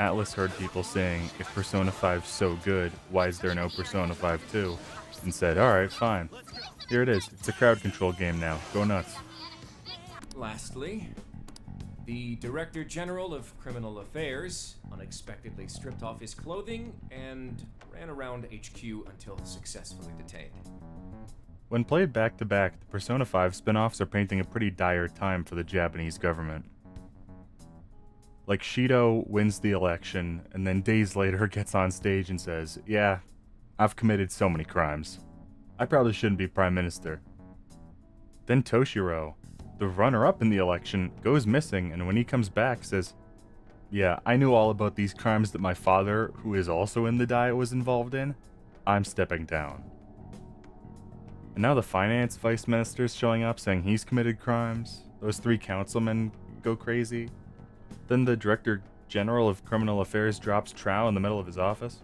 Atlas heard people saying, if Persona 5's so good, why is there no Persona 5 2? And said, alright, fine. Here it is. It's a crowd control game now. Go nuts. Lastly, the Director General of Criminal Affairs unexpectedly stripped off his clothing and ran around HQ until successfully detained. When played back to back, the Persona 5 spin-offs are painting a pretty dire time for the Japanese government. Like, Shido wins the election, and then days later gets on stage and says, yeah, I've committed so many crimes. I probably shouldn't be Prime Minister. Then Toshiro, the runner-up in the election, goes missing, and when he comes back says, yeah, I knew all about these crimes that my father, who is also in the Diet, was involved in. I'm stepping down. And now the finance vice minister's showing up saying he's committed crimes. Those 3 councilmen go crazy. Then the Director General of Criminal Affairs drops Trow in the middle of his office.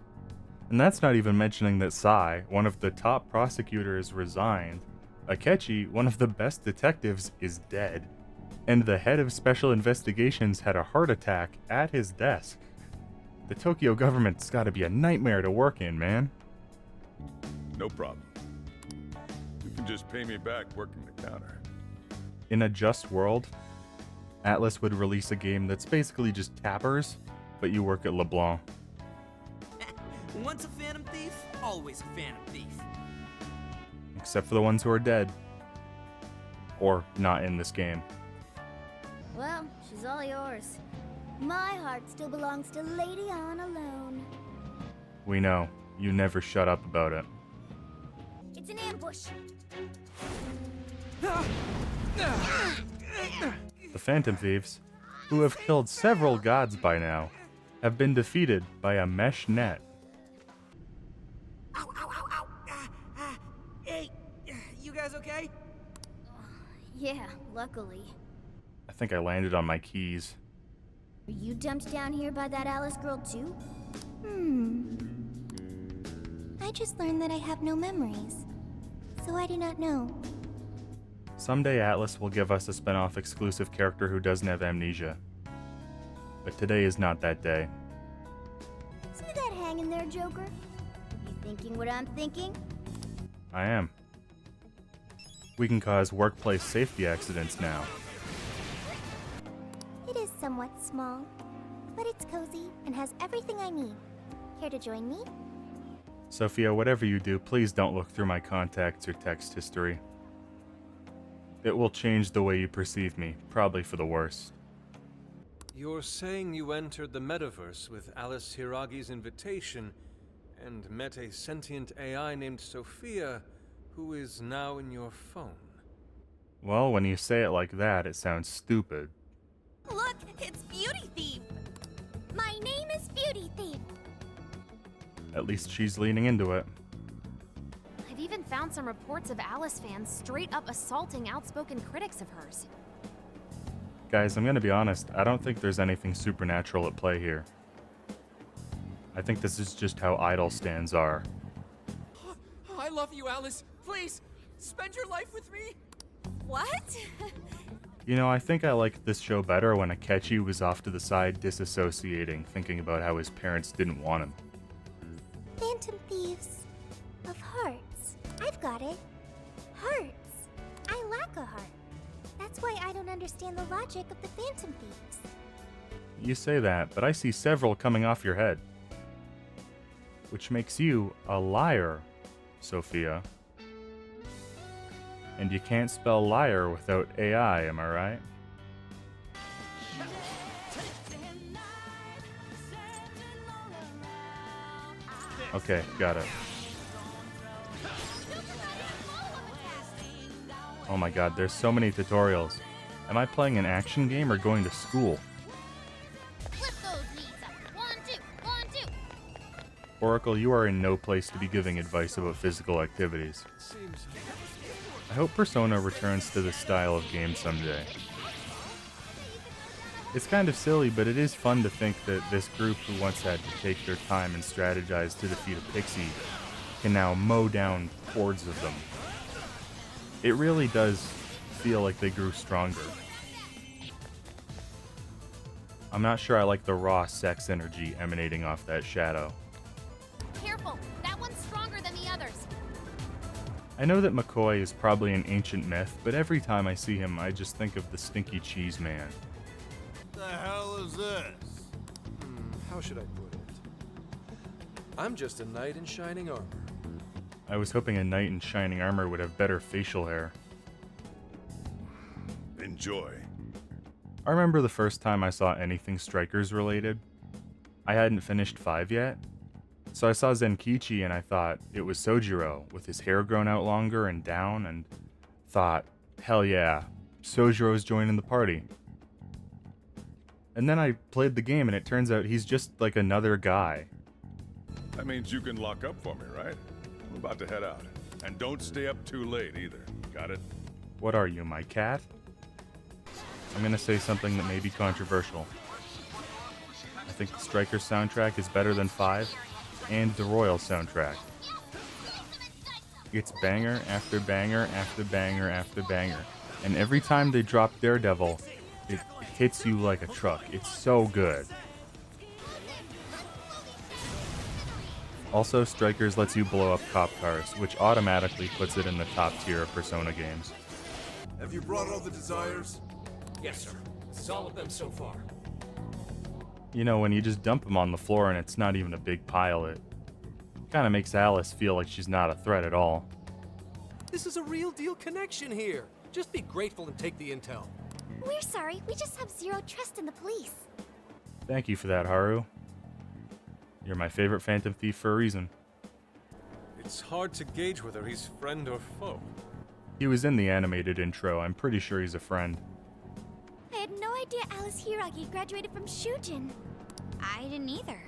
And that's not even mentioning that Sai, one of the top prosecutors, resigned. Akechi, one of the best detectives, is dead. And the head of special investigations had a heart attack at his desk. The Tokyo government's gotta be a nightmare to work in, man. No problem. You can just pay me back working the counter. In a just world, Atlas would release a game that's basically just tappers, but you work at LeBlanc. Once a Phantom Thief, always a Phantom Thief. Except for the ones who are dead. Or not in this game. Well, she's all yours. My heart still belongs to Lady On alone. We know. You never shut up about it. It's an ambush. The Phantom Thieves, who have killed several gods by now, have been defeated by a mesh net. Ow, ow, ow, ow. Hey, you guys okay? Yeah, luckily. I think I landed on my keys. Were you dumped down here by that Alice girl too? I just learned that I have no memories, so I do not know. Someday Atlas will give us a spin-off exclusive character who doesn't have amnesia. But today is not that day. See that hanging there, Joker? You thinking what I'm thinking? I am. We can cause workplace safety accidents now. It is somewhat small, but it's cozy and has everything I need. Care to join me? Sophia, whatever you do, please don't look through my contacts or text history. It will change the way you perceive me, probably for the worse. You're saying you entered the metaverse with Alice Hiragi's invitation and met a sentient AI named Sophia, who is now in your phone. Well, when you say it like that, it sounds stupid. Look, it's Beauty Thief! My name is Beauty Thief! At least she's leaning into it. I've even found some reports of Alice fans straight up assaulting outspoken critics of hers. Guys, I'm gonna be honest, I don't think there's anything supernatural at play here. I think this is just how idol stands are. I love you, Alice. Please, spend your life with me. What? You know, I think I liked this show better when Akechi was off to the side disassociating, thinking about how his parents didn't want him. Phantom Thieves of hearts. I've got it. Hearts. I lack a heart. That's why I don't understand the logic of the Phantom Thieves. You say that, but I see several coming off your head. Which makes you a liar, Sophia. And you can't spell liar without AI, am I right? Okay, got it. Oh my god, there's so many tutorials. Am I playing an action game or going to school? Flip those knees up. 1, 2, 1, 2. Oracle, you are in no place to be giving advice about physical activities. I hope Persona returns to this style of game someday. It's kind of silly, but it is fun to think that this group who once had to take their time and strategize to defeat a pixie can now mow down hordes of them. It really does feel like they grew stronger. I'm not sure I like the raw sex energy emanating off that shadow. Careful! That one's stronger than the others! I know that McCoy is probably an ancient myth, but every time I see him, I just think of the stinky cheese man. The hell is this? How should I put it? I'm just a knight in shining armor. I was hoping a knight in shining armor would have better facial hair. Enjoy. I remember the first time I saw anything Strikers related. I hadn't finished 5 yet, so I saw Zenkichi and I thought it was Sojiro with his hair grown out longer and down, and thought, hell yeah, Sojiro's joining the party. And then I played the game and it turns out he's just like another guy. That means you can lock up for me, right? I'm about to head out. And don't stay up too late either. Got it? What are you, my cat? I'm gonna say something that may be controversial. I think the Strikers soundtrack is better than 5, and the Royal soundtrack. It's banger after banger after banger after banger, and every time they drop Daredevil, it hits you like a truck. It's so good. Also, Strikers lets you blow up cop cars, which automatically puts it in the top tier of Persona games. Have you brought all the desires? Yes, sir. This is all of them so far. You know, when you just dump them on the floor and it's not even a big pile, it kind of makes Alice feel like she's not a threat at all. This is a real deal connection here. Just be grateful and take the intel. We're sorry, we just have zero trust in the police. Thank you for that, Haru. You're my favorite Phantom Thief for a reason. It's hard to gauge whether he's friend or foe. He was in the animated intro. I'm pretty sure he's a friend. I had no idea Alice Hiragi graduated from Shujin. I didn't either.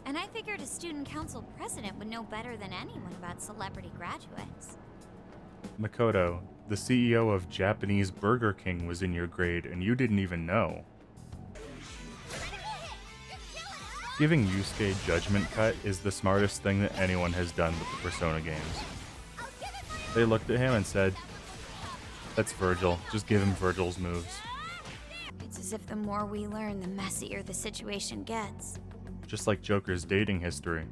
And I figured a student council president would know better than anyone about celebrity graduates. Makoto, the CEO of Japanese Burger King, was in your grade and you didn't even know. Giving Yusuke Judgment Cut is the smartest thing that anyone has done with the Persona games. They looked at him and said, "That's Virgil, just give him Virgil's moves." It's as if the more we learn, the messier the situation gets. Just like Joker's dating history.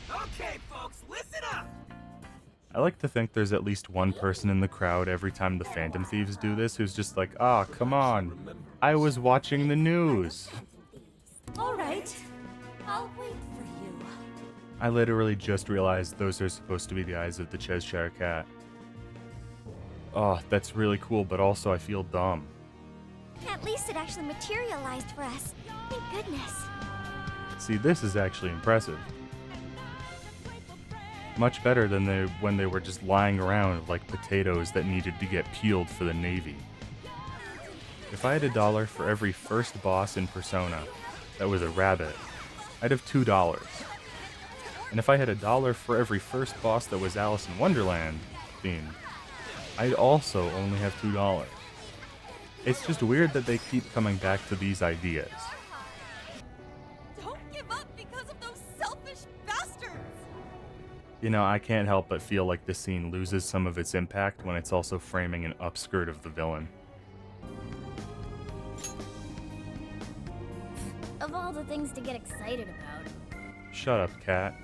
Okay, folks, listen up! I like to think there's at least one person in the crowd every time the Phantom Thieves do this who's just like, "Ah, come on, I was watching the news." Alright, I'll wait for you. I literally just realized those are supposed to be the eyes of the Cheshire Cat. Oh, that's really cool, but also I feel dumb. At least it actually materialized for us. Thank goodness. See, this is actually impressive. Much better than when they were just lying around like potatoes that needed to get peeled for the Navy. If I had $1 for every first boss in Persona that was a rabbit, I'd have $2. And if I had $1 for every first boss that was Alice in Wonderland themed, I'd also only have $2. It's just weird that they keep coming back to these ideas. Don't give up because of those selfish bastards! You know, I can't help but feel like this scene loses some of its impact when it's also framing an upskirt of the villain. Of all the things to get excited about. Shut up, cat.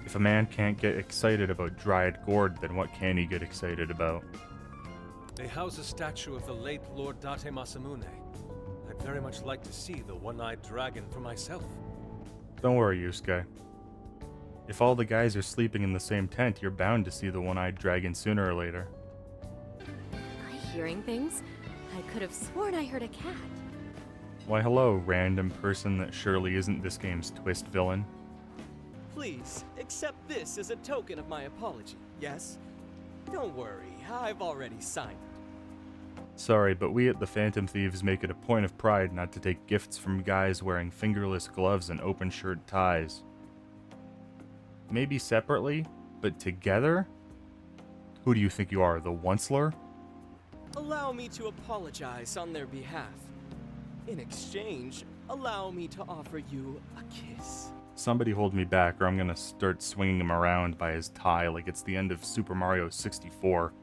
If a man can't get excited about dried gourd, then what can he get excited about? They house a statue of the late Lord Date Masamune. I'd very much like to see the one-eyed dragon for myself. Don't worry, Yusuke. If all the guys are sleeping in the same tent, you're bound to see the one-eyed dragon sooner or later. Am I hearing things? I could have sworn I heard a cat. Why hello, random person that surely isn't this game's twist villain. Please, accept this as a token of my apology, yes? Don't worry, I've already signed it. Sorry, but we at the Phantom Thieves make it a point of pride not to take gifts from guys wearing fingerless gloves and open shirt ties. Maybe separately, but together? Who do you think you are, the Onceler? Allow me to apologize on their behalf. In exchange, allow me to offer you a kiss. Somebody hold me back or I'm gonna start swinging him around by his tie like it's the end of Super Mario 64.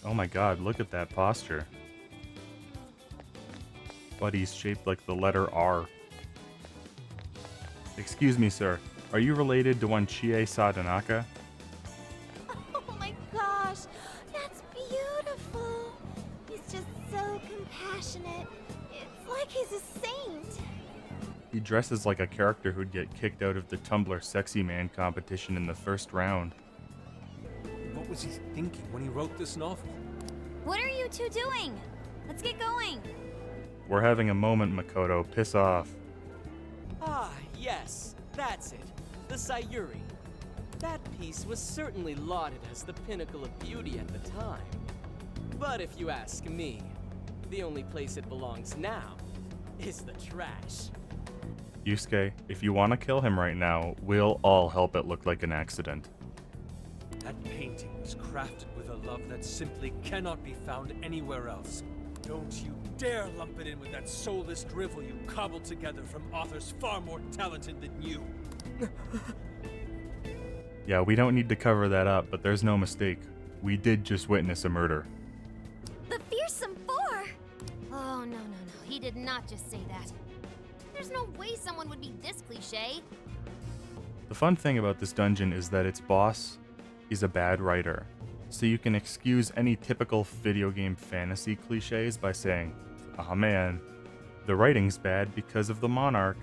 Oh my god, look at that posture. buddy's shaped like the letter R. Excuse me, sir. Are you related to one Chie Sadanaka? Oh my gosh, that's beautiful. He's just so compassionate. It's like he's a saint. He dresses like a character who'd get kicked out of the Tumblr Sexy Man competition in the first round. What was he thinking when he wrote this novel? What are you two doing? Let's get going. We're having a moment, Makoto. Piss off. Ah, yes, that's it. The Sayuri. That piece was certainly lauded as the pinnacle of beauty at the time. But if you ask me, the only place it belongs now is the trash. Yusuke, if you want to kill him right now, we'll all help it look like an accident. That painting was crafted with a love that simply cannot be found anywhere else. Don't you dare lump it in with that soulless drivel you cobbled together from authors far more talented than you. Yeah, we don't need to cover that up, but there's no mistake. We did just witness a murder. The Fearsome Four! Oh, no. He did not just say that. There's no way someone would be this cliche. The fun thing about this dungeon is that its boss is a bad writer. So you can excuse any typical video game fantasy cliches by saying, "Ah man, the writing's bad because of the monarch."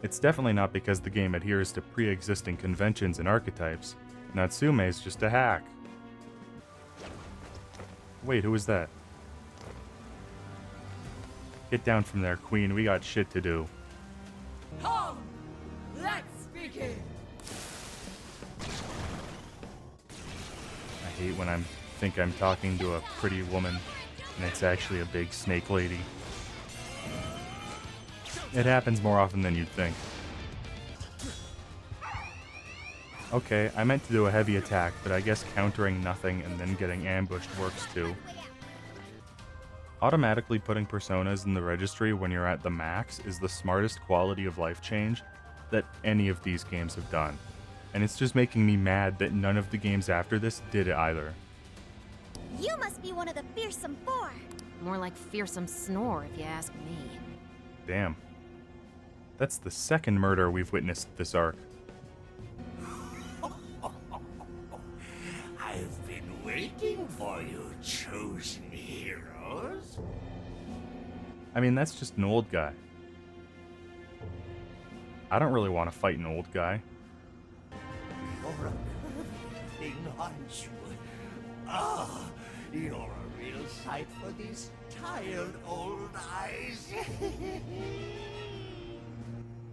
It's definitely not because the game adheres to pre-existing conventions and archetypes. Natsume's just a hack. Wait, who was that? Get down from there, Queen. We got shit to do. Come, let's begin. I hate when I think I'm talking to a pretty woman and it's actually a big snake lady. It happens more often than you'd think. Okay, I meant to do a heavy attack, but I guess countering nothing and then getting ambushed works too. Automatically putting personas in the registry when you're at the max is the smartest quality of life change that any of these games have done. And it's just making me mad that none of the games after this did it either. You must be one of the Fearsome Four. More like fearsome snore, if you ask me. Damn. That's the second murder we've witnessed this arc. I've been waiting for you, chosen heroes. I mean, that's just an old guy. I don't really want to fight an old guy. You're a good thing, aren't you? Ah, you're a real sight for these tired old eyes.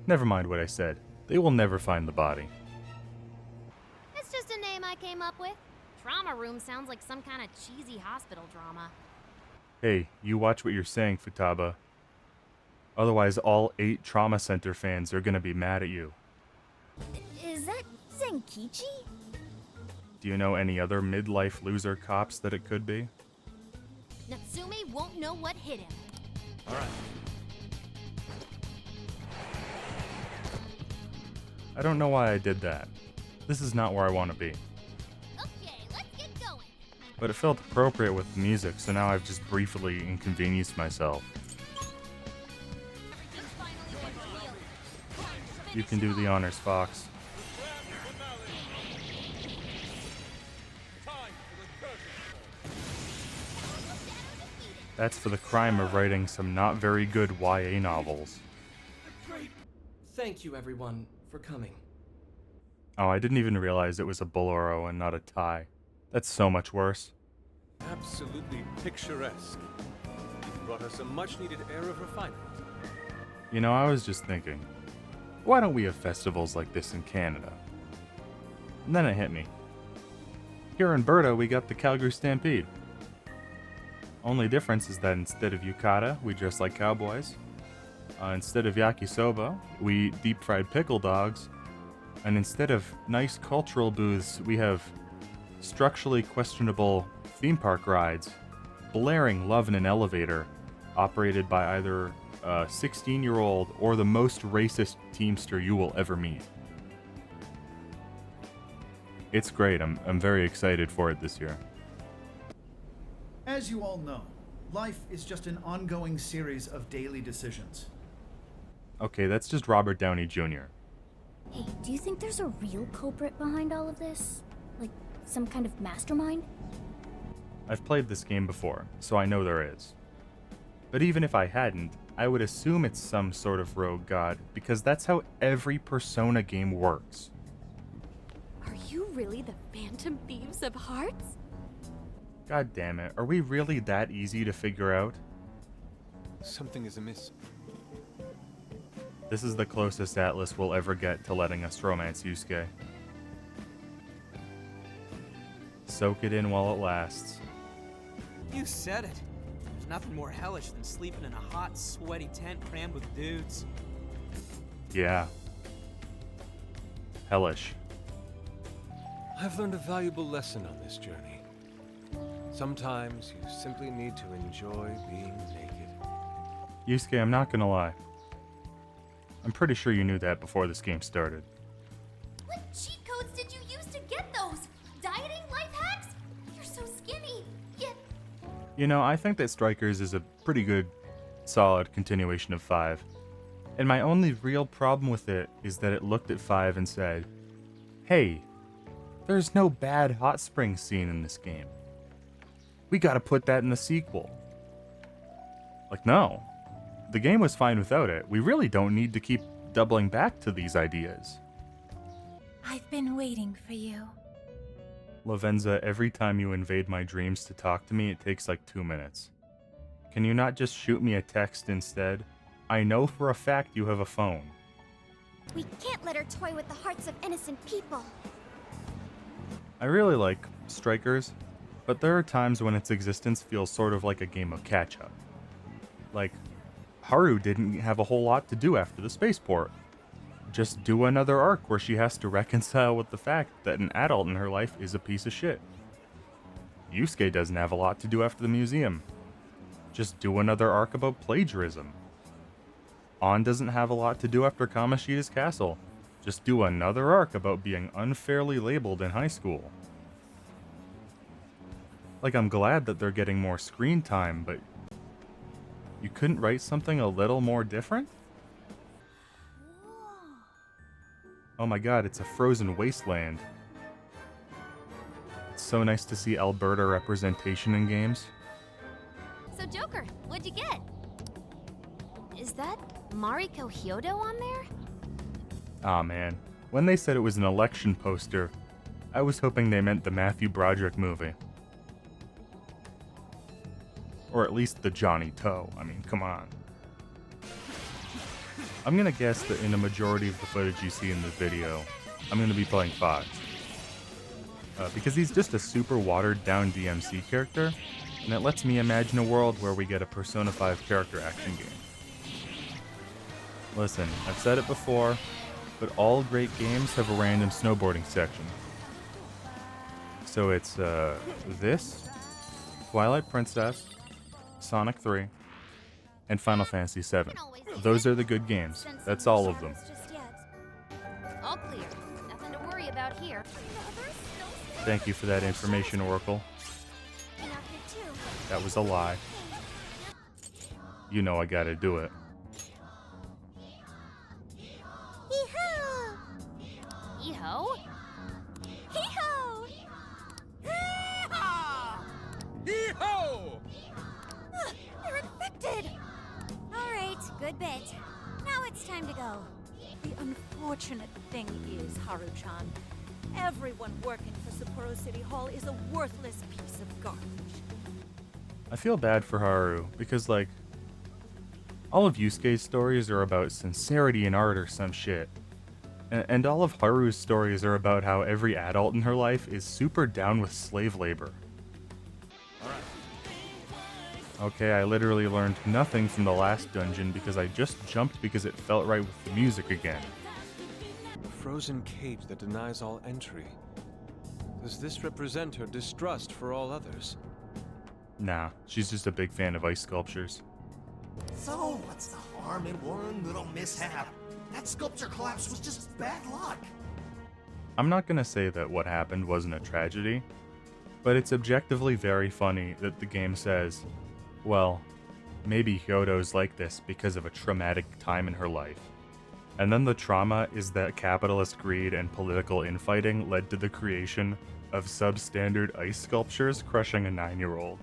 Never mind what I said. They will never find the body. It's just a name I came up with. Trauma room sounds like some kind of cheesy hospital drama. Hey, you watch what you're saying, Futaba. Otherwise, all 8 Trauma Center fans are gonna be mad at you. Is that Zenkichi? Do you know any other midlife loser cops that it could be? Natsume won't know what hit him. Alright. I don't know why I did that. This is not where I want to be. Okay, let's get going. But it felt appropriate with the music, so now I've just briefly inconvenienced myself. You can do the honors, Fox. That's for the crime of writing some not very good YA novels. Great. Thank you, everyone, for coming. Oh, I didn't even realize it was a bolero and not a tie. That's so much worse. Absolutely picturesque. You've brought us a much-needed air of refinement. You know, I was just thinking, why don't we have festivals like this in Canada? And then it hit me. Here in Berta, we got the Calgary Stampede. Only difference is that instead of yukata, we dress like cowboys. Instead of yakisoba, we eat deep-fried pickle dogs. And instead of nice cultural booths, we have structurally questionable theme park rides, blaring Love in an Elevator, operated by either a 16-year-old or the most racist teamster you will ever meet. It's great. I'm very excited for it this year. As you all know, Life is just an ongoing series of daily decisions. Okay, that's just Robert Downey Jr. Hey, do you think there's a real culprit behind all of this? Like, some kind of mastermind? I've played this game before, so I know there is. But even if I hadn't, I would assume it's some sort of rogue god, because that's how every Persona game works. Are you really the Phantom Thieves of Hearts? God damn it, are we really that easy to figure out? Something is amiss. This is the closest Atlas will ever get to letting us romance Yusuke. Soak it in while it lasts. You said it. There's nothing more hellish than sleeping in a hot, sweaty tent crammed with dudes. Yeah. Hellish. I've learned a valuable lesson on this journey. Sometimes you simply need to enjoy being naked. Yusuke, I'm not gonna lie. I'm pretty sure you knew that before this game started. What cheat codes did you use to get those? Dieting life hacks? You're so skinny. You know, I think that Strikers is a pretty good, solid continuation of 5. And my only real problem with it is that it looked at 5 and said, hey, there's no bad hot spring scene in this game. We gotta put that in the sequel. Like, no. The game was fine without it. We really don't need to keep doubling back to these ideas. I've been waiting for you. Lavenza, every time you invade my dreams to talk to me, it takes like 2 minutes. Can you not just shoot me a text instead? I know for a fact you have a phone. We can't let her toy with the hearts of innocent people. I really like Strikers, but there are times when its existence feels sort of like a game of catch-up. Like, Haru didn't have a whole lot to do after the spaceport. Just do another arc where she has to reconcile with the fact that an adult in her life is a piece of shit. Yusuke doesn't have a lot to do after the museum. Just do another arc about plagiarism. An doesn't have a lot to do after Kamoshida's castle. Just do another arc about being unfairly labeled in high school. Like, I'm glad that they're getting more screen time, but you couldn't write something a little more different? Oh my god, it's a frozen wasteland. It's so nice to see Alberta representation in games. So Joker, what'd you get? Is that Mariko Hyodo on there? Aw man, when they said it was an election poster, I was hoping they meant the Matthew Broderick movie. Or at least the Johnny Toe, I mean, come on. I'm gonna guess that in a majority of the footage you see in this video, I'm gonna be playing Fox. Because he's just a super watered down DMC character, and it lets me imagine a world where we get a Persona 5 character action game. Listen, I've said it before, but all great games have a random snowboarding section. So it's this, Twilight Princess, Sonic 3, and Final Fantasy 7. Those are the good games. That's all of them. All clear. Nothing to worry about here. Thank you for that information, Oracle. That was a lie. You know I gotta do it. Hee-ho? Hee-ho! Hee-ho! They're infected! Alright, good bit. Now it's time to go. The unfortunate thing is, Haru-chan, everyone working for Sapporo City Hall is a worthless piece of garbage. I feel bad for Haru, because, like, all of Yusuke's stories are about sincerity in art or some shit. And all of Haru's stories are about how every adult in her life is super down with slave labor. Okay, I literally learned nothing from the last dungeon because I just jumped because it felt right with the music again. A frozen cage that denies all entry. Does this represent her distrust for all others? Nah, she's just a big fan of ice sculptures. So, what's the harm in one little mishap? That sculpture collapse was just bad luck. I'm not gonna say that what happened wasn't a tragedy, but it's objectively very funny that the game says, Well, maybe Hyodo's like this because of a traumatic time in her life. And then the trauma is that capitalist greed and political infighting led to the creation of substandard ice sculptures crushing a 9-year-old.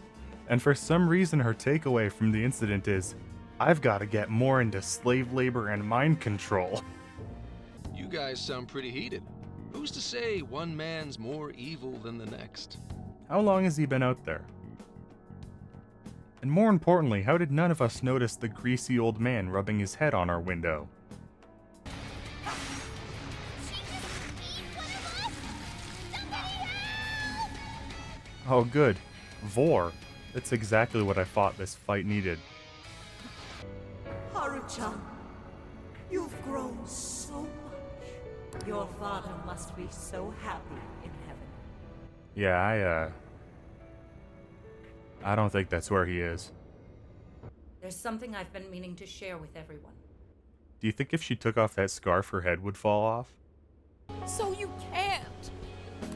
And for some reason her takeaway from the incident is, I've got to get more into slave labor and mind control. You guys sound pretty heated. Who's to say one man's more evil than the next? How long has he been out there? And more importantly, how did none of us notice the greasy old man rubbing his head on our window? Oh good. Vor. That's exactly what I thought this fight needed. Haru-chan, you've grown so much. Your father must be so happy in heaven. Yeah, I don't think that's where he is. There's something I've been meaning to share with everyone. Do you think if she took off that scarf, her head would fall off? So you can't.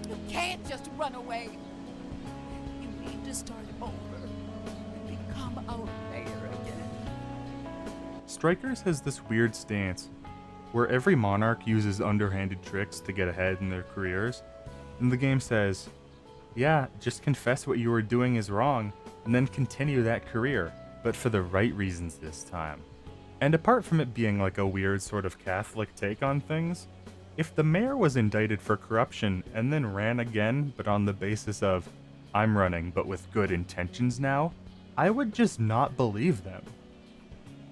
You can't just run away. You need to start over and become our mayor again. Strikers has this weird stance where every monarch uses underhanded tricks to get ahead in their careers, and the game says, yeah, just confess what you were doing is wrong, and then continue that career, but for the right reasons this time. And apart from it being like a weird sort of Catholic take on things, if the mayor was indicted for corruption and then ran again, but on the basis of, I'm running but with good intentions now, I would just not believe them.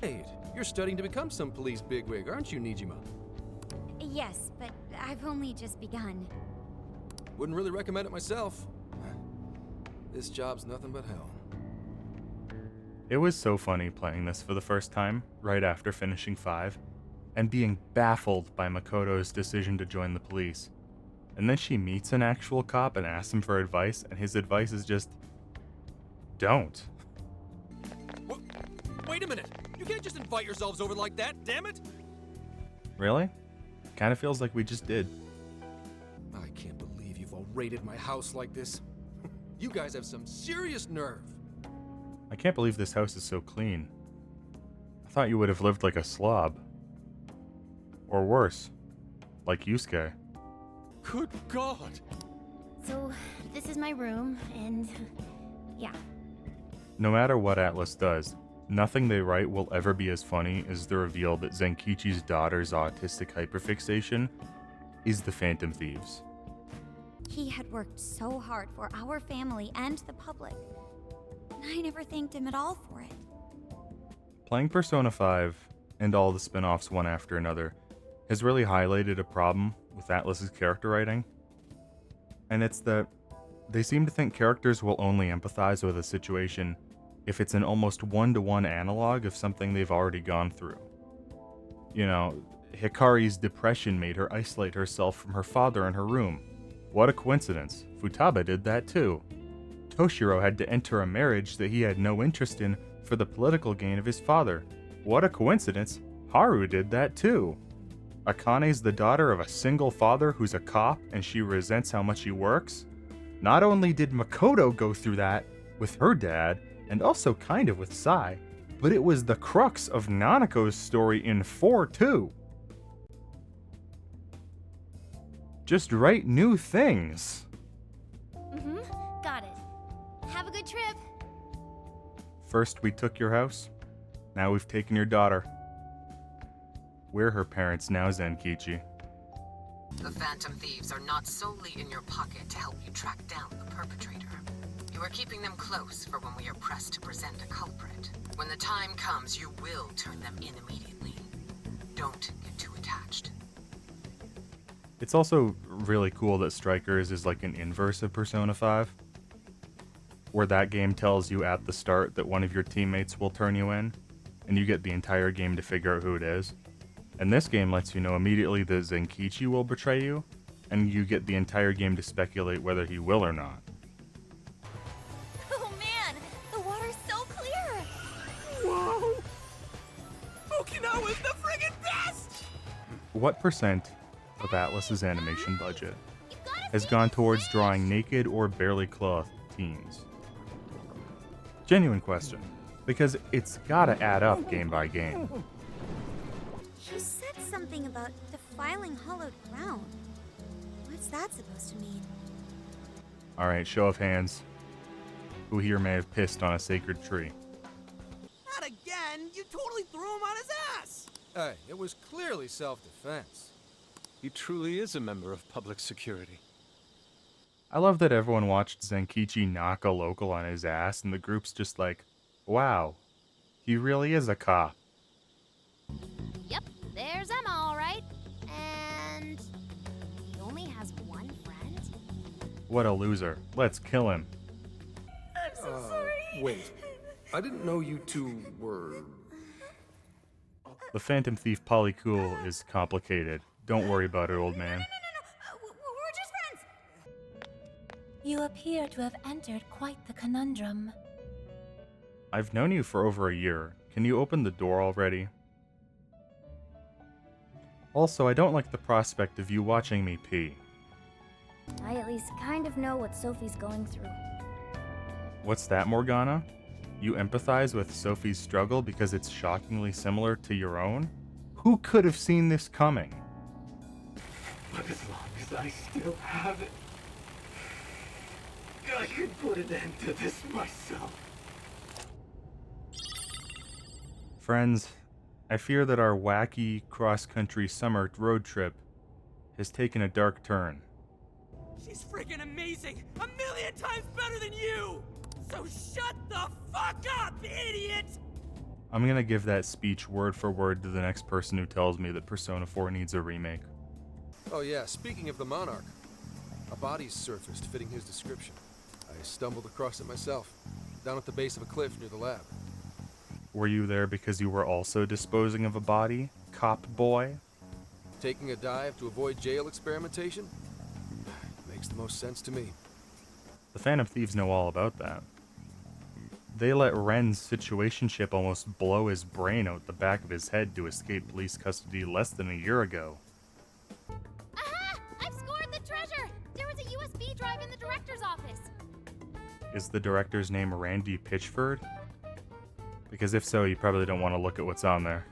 Hey, you're studying to become some police bigwig, aren't you, Nijima? Yes, but I've only just begun. Wouldn't really recommend it myself. This job's nothing but hell. It was so funny playing this for the first time, right after finishing 5, and being baffled by Makoto's decision to join the police. And then she meets an actual cop and asks him for advice, and his advice is just, don't. Wait a minute! You can't just invite yourselves over like that, damn it! Really? Kinda feels like we just did. I can't believe you've all raided my house like this. You guys have some serious nerve. I can't believe this house is so clean. I thought you would have lived like a slob. Or worse, like Yusuke. Good God! So, this is my room, and yeah. No matter what Atlas does, nothing they write will ever be as funny as the reveal that Zenkichi's daughter's autistic hyperfixation is the Phantom Thieves. He had worked so hard for our family and the public. And I never thanked him at all for it. Playing Persona 5, and all the spin-offs one after another, has really highlighted a problem with Atlas's character writing. And it's that they seem to think characters will only empathize with a situation if it's an almost one-to-one analog of something they've already gone through. You know, Hikari's depression made her isolate herself from her father in her room. What a coincidence. Futaba did that too. Toshiro had to enter a marriage that he had no interest in for the political gain of his father. What a coincidence. Haru did that too. Akane's the daughter of a single father who's a cop and she resents how much he works. Not only did Makoto go through that with her dad, and also kind of with Sai, but it was the crux of Nanako's story in 4 too. Just write new things. Got it. Have a good trip. First we took your house, now we've taken your daughter. We're her parents now, Zenkichi. The Phantom Thieves are not solely in your pocket to help you track down the perpetrator. You are keeping them close for when we are pressed to present a culprit. When the time comes, you will turn them in immediately. Don't get too attached. It's also really cool that Strikers is like an inverse of Persona 5, where that game tells you at the start that one of your teammates will turn you in, and you get the entire game to figure out who it is. And this game lets you know immediately that Zenkichi will betray you, and you get the entire game to speculate whether he will or not. Oh man, the water's so clear! Whoa! Okinawa's the friggin' best! What percent of Atlas's animation budget has gone towards drawing naked or barely clothed teens? Genuine question. Because it's gotta add up game by game. She said something about defiling hollowed ground. What's that supposed to mean? Alright, show of hands. Who here may have pissed on a sacred tree? Not again! You totally threw him on his ass! Hey, it was clearly self-defense. He truly is a member of public security. I love that everyone watched Zenkichi knock a local on his ass, and the group's just like, wow, he really is a cop. Yep, there's Emma, all right. And he only has one friend? What a loser. Let's kill him. I'm so sorry. Wait. I didn't know you two were... The Phantom Thief polycool is complicated. Don't worry about it, old man. We're just friends. You appear to have entered quite the conundrum. I've known you for over a year. Can you open the door already? Also, I don't like the prospect of you watching me pee. I at least kind of know what Sophie's going through. What's that, Morgana? You empathize with Sophie's struggle because it's shockingly similar to your own? Who could have seen this coming? But as long as I still have it, I can put an end to this myself. Friends, I fear that our wacky cross-country summer road trip has taken a dark turn. She's freaking amazing! A million times better than you! So shut the fuck up, idiot! I'm gonna give that speech word for word to the next person who tells me that Persona 4 needs a remake. Oh yeah, speaking of the Monarch, a body's surfaced fitting his description. I stumbled across it myself, down at the base of a cliff near the lab. Were you there because you were also disposing of a body, cop boy? Taking a dive to avoid jail experimentation? Makes the most sense to me. The Phantom Thieves know all about that. They let Ren's situationship almost blow his brain out the back of his head to escape police custody less than a year ago. Aha! I've scored the treasure! There was a USB drive in the director's office. Is the director's name Randy Pitchford? Because if so, you probably don't want to look at what's on there.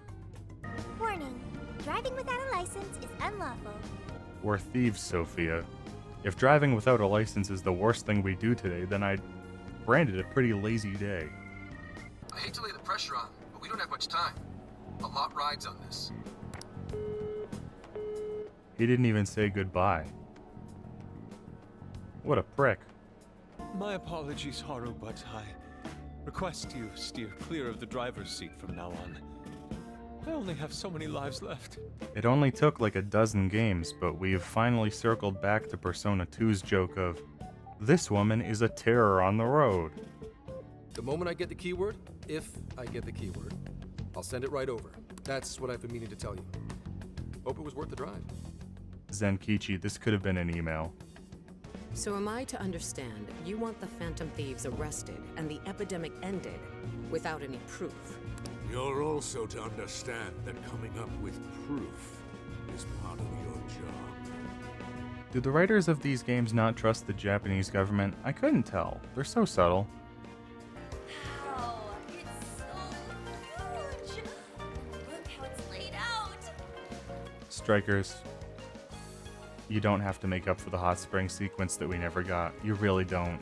Warning. Driving without a license is unlawful. We're thieves, Sophia. If driving without a license is the worst thing we do today, then I'd brand it a pretty lazy day. I hate to lay the pressure on, but we don't have much time. A lot rides on this. He didn't even say goodbye. What a prick. My apologies, Haru, but I request you steer clear of the driver's seat from now on. I only have so many lives left. It only took like a dozen games, but we have finally circled back to Persona 2's joke of, this woman is a terror on the road. The moment I get the keyword, if I get the keyword, I'll send it right over. That's what I've been meaning to tell you. Hope it was worth the drive. Zenkichi, this could have been an email. So am I to understand you want the Phantom Thieves arrested and the epidemic ended without any proof? You're also to understand that coming up with proof is part of your job. Do the writers of these games not trust the Japanese government? I couldn't tell. They're so subtle. Wow, it's so huge! Look how it's laid out! Strikers, you don't have to make up for the hot spring sequence that we never got. You really don't.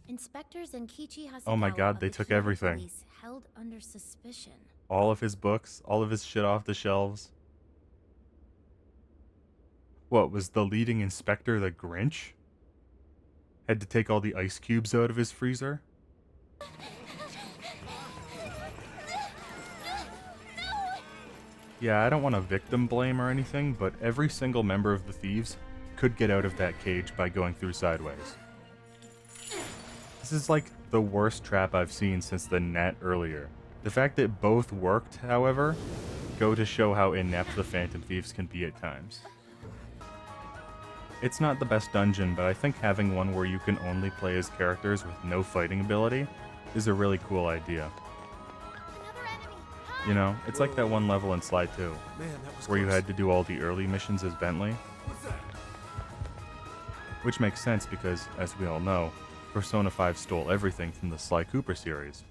Inspectors Zenkichi Hasagawa Oh my god, of they the took Kyoto everything. Police held under suspicion. All of his books, all of his shit off the shelves. What, was the leading inspector the Grinch? Had to take all the ice cubes out of his freezer? Yeah, I don't want to victim blame or anything, but every single member of the Thieves could get out of that cage by going through sideways. This is like the worst trap I've seen since the net earlier. The fact that both worked, however, go to show how inept the Phantom Thieves can be at times. It's not the best dungeon, but I think having one where you can only play as characters with no fighting ability is a really cool idea. You know, it's like that one level in Sly 2, where you had to do all the early missions as Bentley. Which makes sense because, as we all know, Persona 5 stole everything from the Sly Cooper series.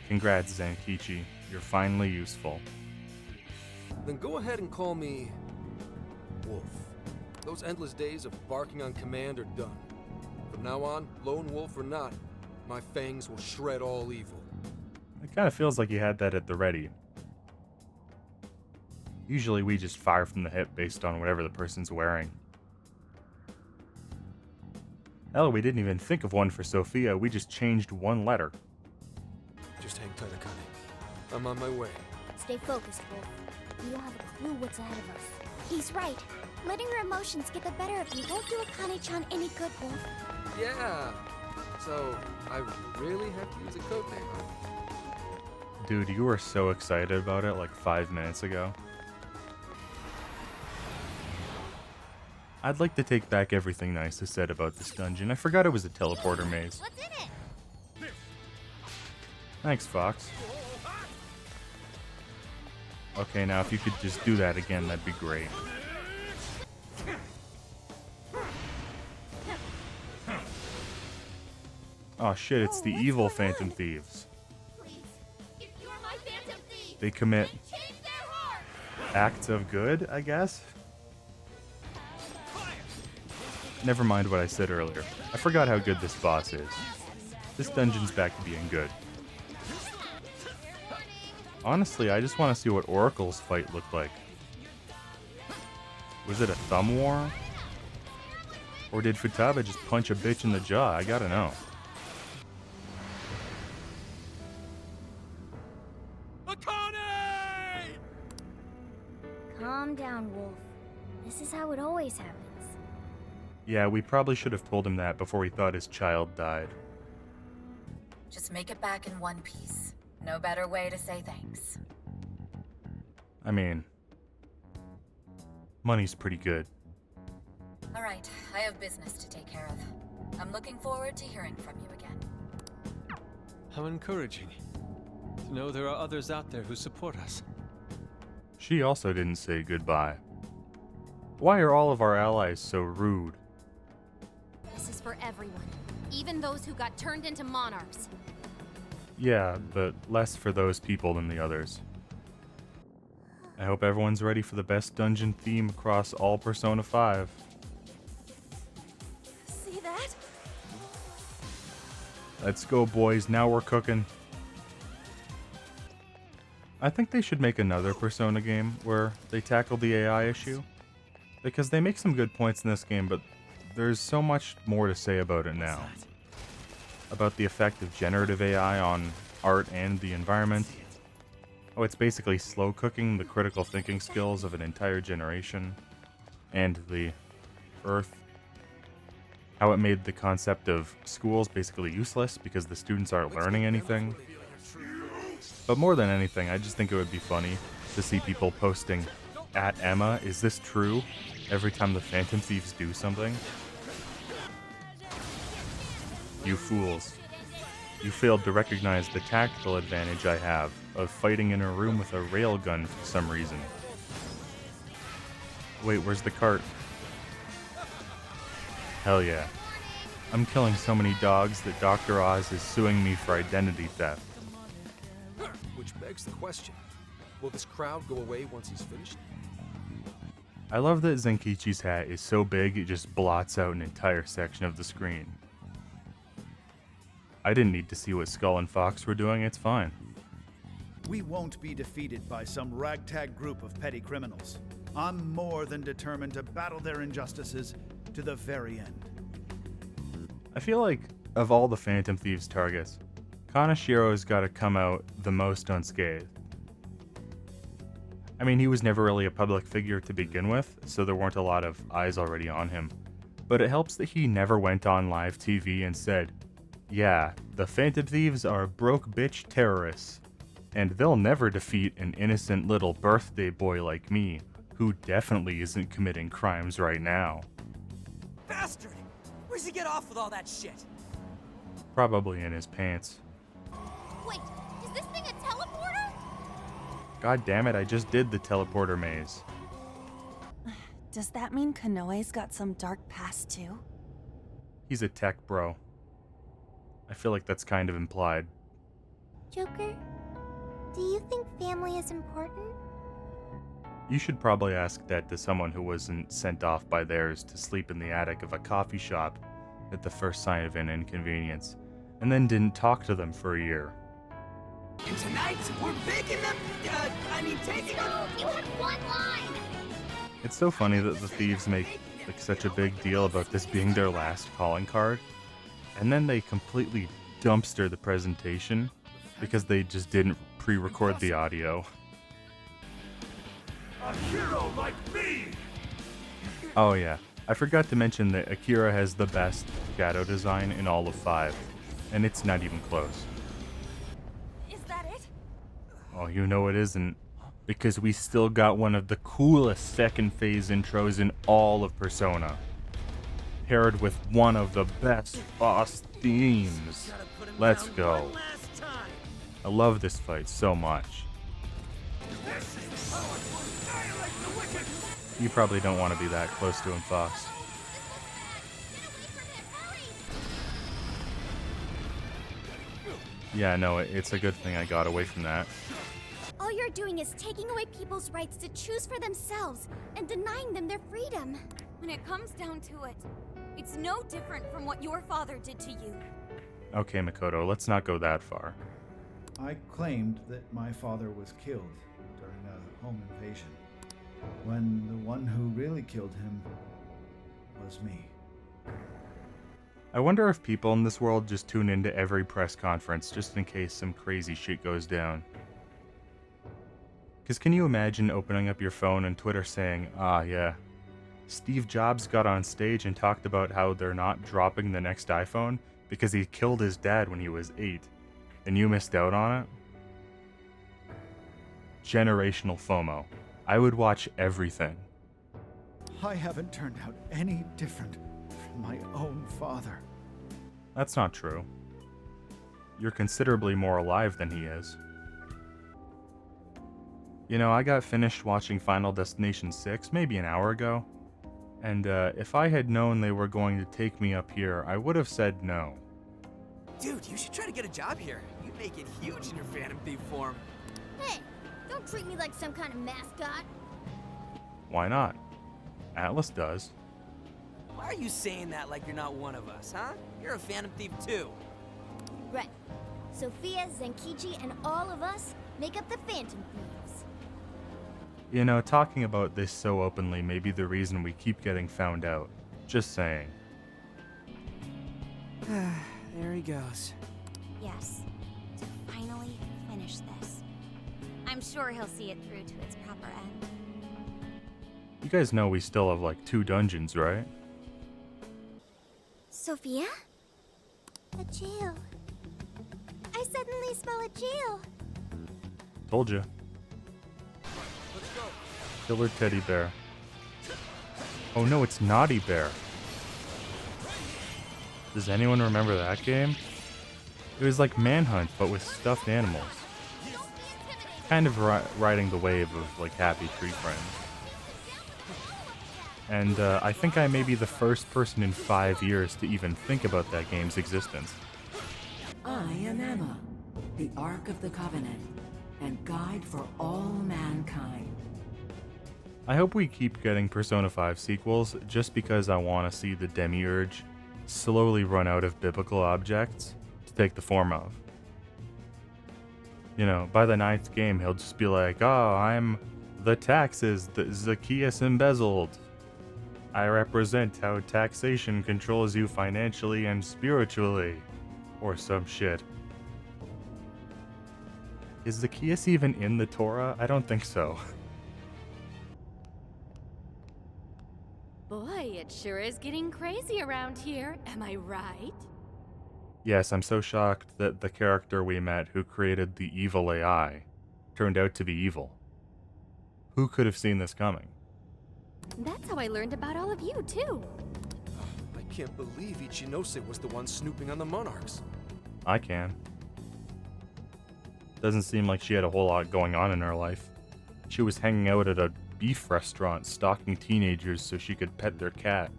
Congrats, Akechi. You're finally useful. Then go ahead and call me Wolf. Those endless days of barking on command are done. From now on, lone wolf or not, my fangs will shred all evil. It kind of feels like you had that at the ready. Usually we just fire from the hip based on whatever the person's wearing. Hell, we didn't even think of one for Sophia, we just changed one letter. Just hang tight, Akane. I'm on my way. Stay focused, Wolf. You don't have a clue what's ahead of us. He's right. Letting her emotions get the better of you won't do Akane-chan any good, Wolf. Yeah. So, I really have to use a code name, huh? Dude, you were so excited about it like 5 minutes ago. I'd like to take back everything nice I said about this dungeon. I forgot it was a teleporter maze. What's in it? Thanks, Fox. Okay, now if you could just do that again, that'd be great. Oh shit, it's the evil Phantom Thieves. They commit acts of good, I guess? Never mind what I said earlier. I forgot how good this boss is. This dungeon's back to being good. Honestly, I just want to see what Oracle's fight looked like. Was it a thumb war? Or did Futaba just punch a bitch in the jaw? I gotta know. Calm down, Wolf. This is how it always happens. Yeah, we probably should have told him that before he thought his child died. Just make it back in one piece. No better way to say thanks. I mean, money's pretty good. All right, I have business to take care of. I'm looking forward to hearing from you again. How encouraging to know there are others out there who support us. She also didn't say goodbye. Why are all of our allies so rude? This is for everyone, even those who got turned into monarchs. Yeah, but less for those people than the others. I hope everyone's ready for the best dungeon theme across all Persona 5. See that? Let's go, boys. Now we're cooking. I think they should make another Persona game where they tackle the AI issue. Because they make some good points in this game, but there's so much more to say about it now. About the effect of generative AI on art and the environment. Oh, it's basically slow cooking the critical thinking skills of an entire generation. And the Earth. How it made the concept of schools basically useless because the students aren't learning anything. But more than anything, I just think it would be funny to see people posting, "At Emma, is this true?" every time the Phantom Thieves do something. You fools. You failed to recognize the tactical advantage I have of fighting in a room with a railgun for some reason. Wait, where's the cart? Hell yeah. I'm killing so many dogs that Dr. Oz is suing me for identity theft. Which begs the question, will this crowd go away once he's finished? I love that Zenkichi's hat is so big it just blots out an entire section of the screen. I didn't need to see what Skull and Fox were doing, it's fine. We won't be defeated by some ragtag group of petty criminals. I'm more than determined to battle their injustices to the very end. I feel like, of all the Phantom Thieves targets, Kanashiro's gotta come out the most unscathed. I mean, he was never really a public figure to begin with, so there weren't a lot of eyes already on him. But it helps that he never went on live TV and said, "Yeah, the Phantom Thieves are broke bitch terrorists, and they'll never defeat an innocent little birthday boy like me, who definitely isn't committing crimes right now." Bastard! Where's he get off with all that shit? Probably in his pants. Wait, is this thing a teleporter? God damn it, I just did the teleporter maze. Does that mean Konoe's got some dark past too? He's a tech bro. I feel like that's kind of implied. Joker, do you think family is important? You should probably ask that to someone who wasn't sent off by theirs to sleep in the attic of a coffee shop at the first sign of an inconvenience, and then didn't talk to them for a year. And tonight, we're baking them, taking them. You had one line! It's so funny that the thieves make like such a big deal about this being their last calling card, and then they completely dumpster the presentation because they just didn't pre-record the audio. A hero like me! Oh yeah, I forgot to mention that Akira has the best shadow design in all of 5, and it's not even close. Is that it? Oh, you know it isn't, because we still got one of the coolest second phase intros in all of Persona, paired with one of the best boss themes. Let's go. I love this fight so much. You probably don't want to be that close to him, Fox. Yeah, no, it's a good thing I got away from that. All you're doing is taking away people's rights to choose for themselves and denying them their freedom. When it comes down to it, it's no different from what your father did to you. Okay, Makoto, let's not go that far. I claimed that my father was killed during a home invasion, when the one who really killed him was me. I wonder if people in this world just tune into every press conference just in case some crazy shit goes down. Because can you imagine opening up your phone and Twitter saying, ah yeah, Steve Jobs got on stage and talked about how they're not dropping the next iPhone because he killed his dad when he was 8, and you missed out on it? Generational FOMO. I would watch everything. I haven't turned out any different from my own father. That's not true. You're considerably more alive than he is. You know, I got finished watching Final Destination 6 maybe an hour ago, and if I had known they were going to take me up here, I would have said no. Dude, you should try to get a job here. You'd make it huge in your Phantom Thief form. Hey, don't treat me like some kind of mascot. Why not? Atlas does. Why are you saying that like you're not one of us, huh? You're a Phantom Thief too. Right. Sophia, Zenkichi, and all of us make up the Phantom Thieves. You know, talking about this so openly may be the reason we keep getting found out. Just saying. There he goes. Yes, to finally finish this. I'm sure he'll see it through to its proper end. You guys know we still have like 2 dungeons, right? Sophia? A jail. I suddenly smell a jail. Told you. Killer teddy bear. Oh no, it's Naughty Bear. Does anyone remember that game? It was like Manhunt, but with stuffed animals. Kind of riding the wave of like Happy Tree Friends. And I think I may be the first person in 5 years to even think about that game's existence. I am Emma, the Ark of the Covenant, and guide for all mankind. I hope we keep getting Persona 5 sequels just because I want to see the Demiurge slowly run out of biblical objects to take the form of. You know, by the 9th game, he'll just be like, oh, I'm the taxes that Zacchaeus embezzled. I represent how taxation controls you financially and spiritually. Or some shit. Is Zacchaeus even in the Torah? I don't think so. Boy, it sure is getting crazy around here, am I right? Yes, I'm so shocked that the character we met who created the evil AI turned out to be evil. Who could have seen this coming? That's how I learned about all of you, too. I can't believe Ichinose was the one snooping on the Monarchs. I can. Doesn't seem like she had a whole lot going on in her life. She was hanging out at a beef restaurant stalking teenagers so she could pet their cat.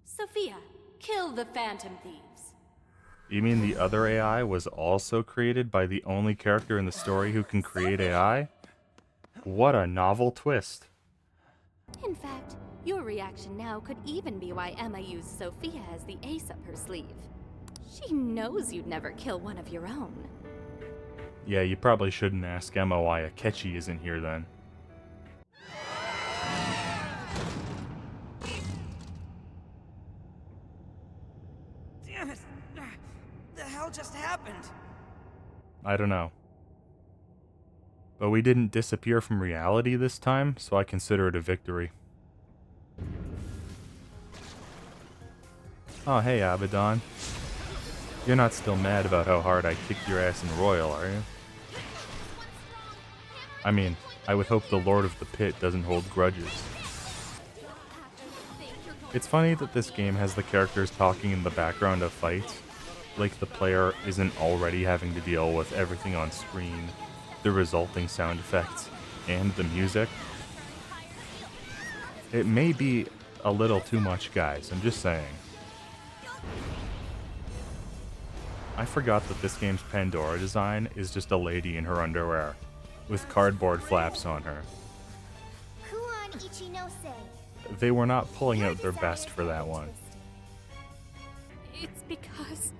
Sophia, kill the Phantom Thieves. You mean the other AI was also created by the only character in the story who can create AI? What a novel twist. In fact, your reaction now could even be why Emma used Sophia as the ace up her sleeve. She knows you'd never kill one of your own. Yeah, you probably shouldn't ask Emma why Akechi isn't here then. Damn it! The hell just happened? I don't know. But we didn't disappear from reality this time, so I consider it a victory. Oh, hey, Abaddon. You're not still mad about how hard I kicked your ass in Royal, are you? I mean, I would hope the Lord of the Pit doesn't hold grudges. It's funny that this game has the characters talking in the background of fights, like the player isn't already having to deal with everything on screen, the resulting sound effects, and the music. It may be a little too much, guys, I'm just saying. I forgot that this game's Pandora design is just a lady in her underwear, with cardboard flaps on her. Kuon Ichinose. They were not pulling out their best for that one. It's because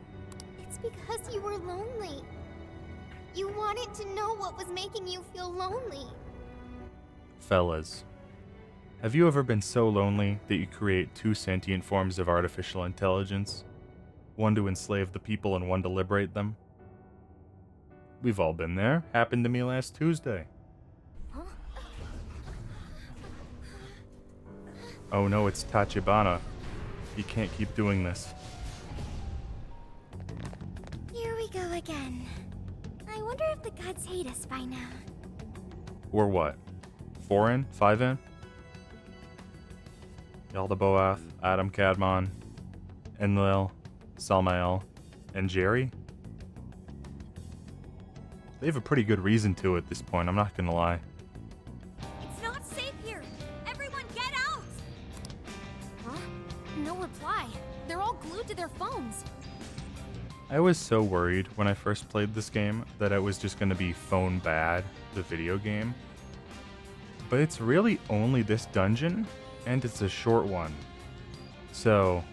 you were lonely. You wanted to know what was making you feel lonely. Fellas, have you ever been so lonely that you create two sentient forms of artificial intelligence? One to enslave the people and one to liberate them? We've all been there. Happened to me last Tuesday. Huh? Oh no, it's Tachibana. You can't keep doing this. Here we go again. I wonder if the gods hate us by now. Or what? 4 in? 5 in? Yaldabaoth, Adam Kadmon, Enlil, Salmael, and Jerry? They have a pretty good reason to at this point, I'm not gonna lie. It's not safe here! Everyone get out! Huh? No reply. They're all glued to their phones. I was so worried when I first played this game that it was just gonna be Phone Bad, the video game. But it's really only this dungeon, and it's a short one. So,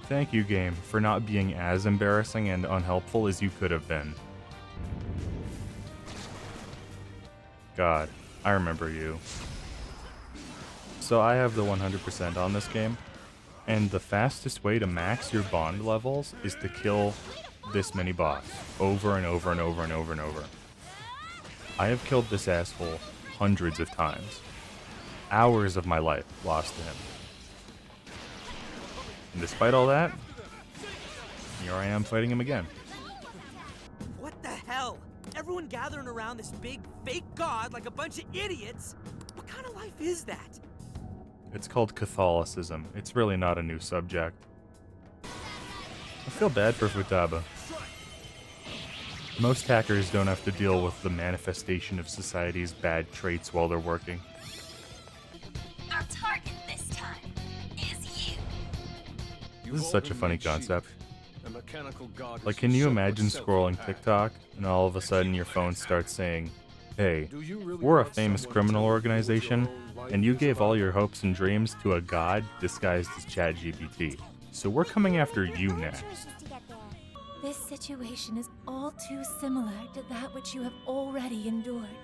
thank you, game, for not being as embarrassing and unhelpful as you could have been. God, I remember you. So I have the 100% on this game, and the fastest way to max your bond levels is to kill this many boss over and over and over and over and over. I have killed this asshole hundreds of times. Hours of my life lost to him. And despite all that, here I am fighting him again. What the hell? Everyone gathering around this big, fake god like a bunch of idiots? What kind of life is that? It's called Catholicism. It's really not a new subject. I feel bad for Futaba. Most hackers don't have to deal with the manifestation of society's bad traits while they're working. Our target this time is you. This is such a funny concept. Like, can you imagine scrolling TikTok and all of a sudden your phone starts saying, "Hey, we're a famous criminal organization, and you gave all your hopes and dreams to a god disguised as ChatGPT. So we're coming after you next." This situation is all too similar to that which you have already endured.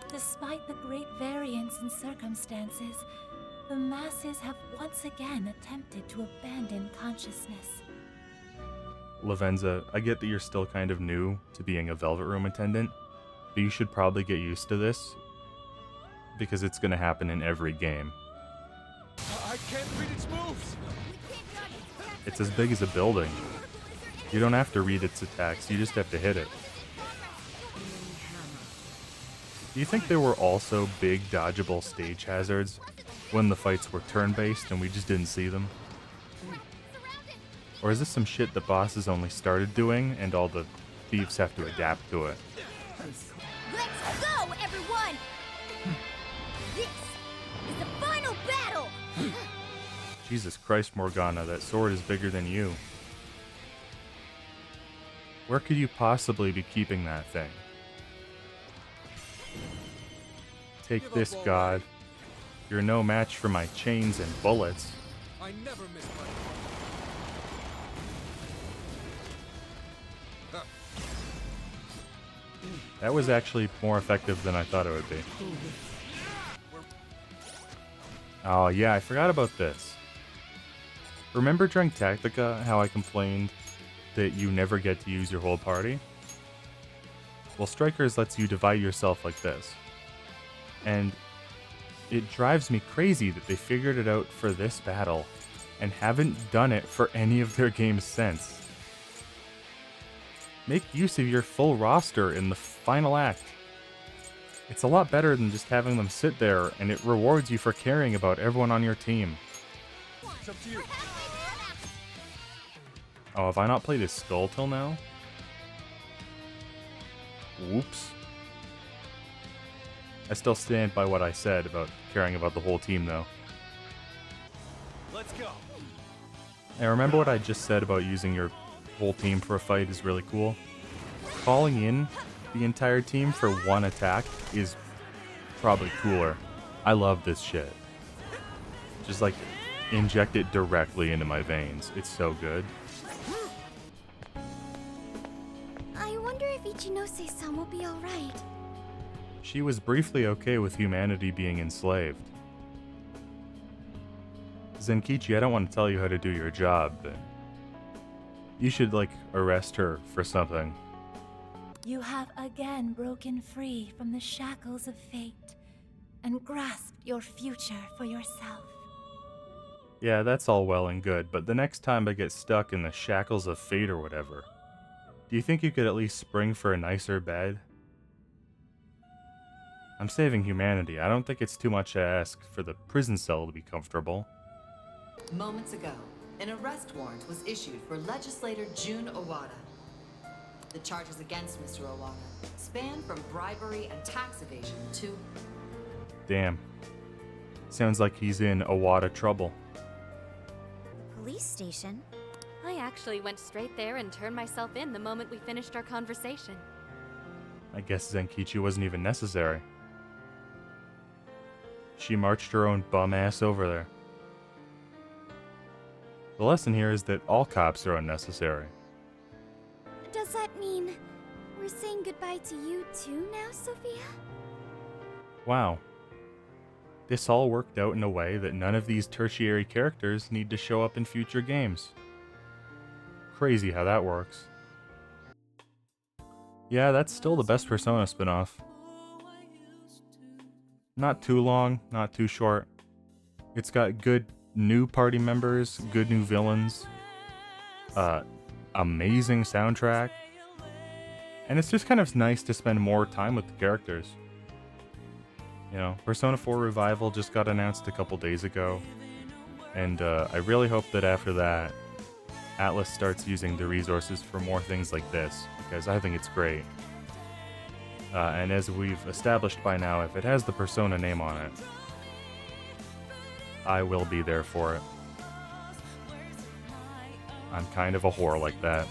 Despite the great variance in circumstances, the masses have once again attempted to abandon consciousness. Lavenza, I get that you're still kind of new to being a Velvet Room attendant, but you should probably get used to this, because it's gonna happen in every game. I can't read its moves! It's as big as a building. You don't have to read its attacks, you just have to hit it. Do you think there were also big dodgeable stage hazards when the fights were turn-based and we just didn't see them? Or is this some shit the bosses only started doing and all the thieves have to adapt to it? Let's go, everyone! Jesus Christ, Morgana, that sword is bigger than you. Where could you possibly be keeping that thing? Take this, God. You're no match for my chains and bullets. I never miss my That was actually more effective than I thought it would be. Oh yeah, I forgot about this. Remember during Tactica how I complained that you never get to use your whole party? Well, Strikers lets you divide yourself like this. And it drives me crazy that they figured it out for this battle and haven't done it for any of their games since. Make use of your full roster in the final act. It's a lot better than just having them sit there, and it rewards you for caring about everyone on your team. It's up to you. Oh, have I not played as Skull till now? Whoops. I still stand by what I said about caring about the whole team, though. Let's go. I remember what I just said about using your whole team for a fight is really cool. Calling in the entire team for one attack is probably cooler. I love this shit. Just like inject it directly into my veins. It's so good. I wonder if Ichinose-san will be alright. She was briefly okay with humanity being enslaved. Zenkichi, I don't want to tell you how to do your job, but you should, like, arrest her for something. You have again broken free from the shackles of fate and grasped your future for yourself. Yeah, that's all well and good, but the next time I get stuck in the shackles of fate or whatever, do you think you could at least spring for a nicer bed? I'm saving humanity. I don't think it's too much to ask for the prison cell to be comfortable. Moments ago, an arrest warrant was issued for legislator Jun Owada. The charges against Mr. Owada span from bribery and tax evasion to... Damn. Sounds like he's in Owada trouble. Police station? I actually went straight there and turned myself in the moment we finished our conversation. I guess Zenkichi wasn't even necessary. She marched her own bum ass over there. The lesson here is that all cops are unnecessary. Does that mean we're saying goodbye to you too now, Sophia? Wow. This all worked out in a way that none of these tertiary characters need to show up in future games. Crazy how that works. Yeah, that's still the best Persona spinoff. Not too long, not too short. It's got good new party members, good new villains, amazing soundtrack, and it's just kind of nice to spend more time with the characters. You know, Persona 4 Revival just got announced a couple days ago, and I really hope that after that, Atlas starts using the resources for more things like this, because I think it's great. And as we've established by now, if it has the Persona name on it, I will be there for it. I'm kind of a whore like that.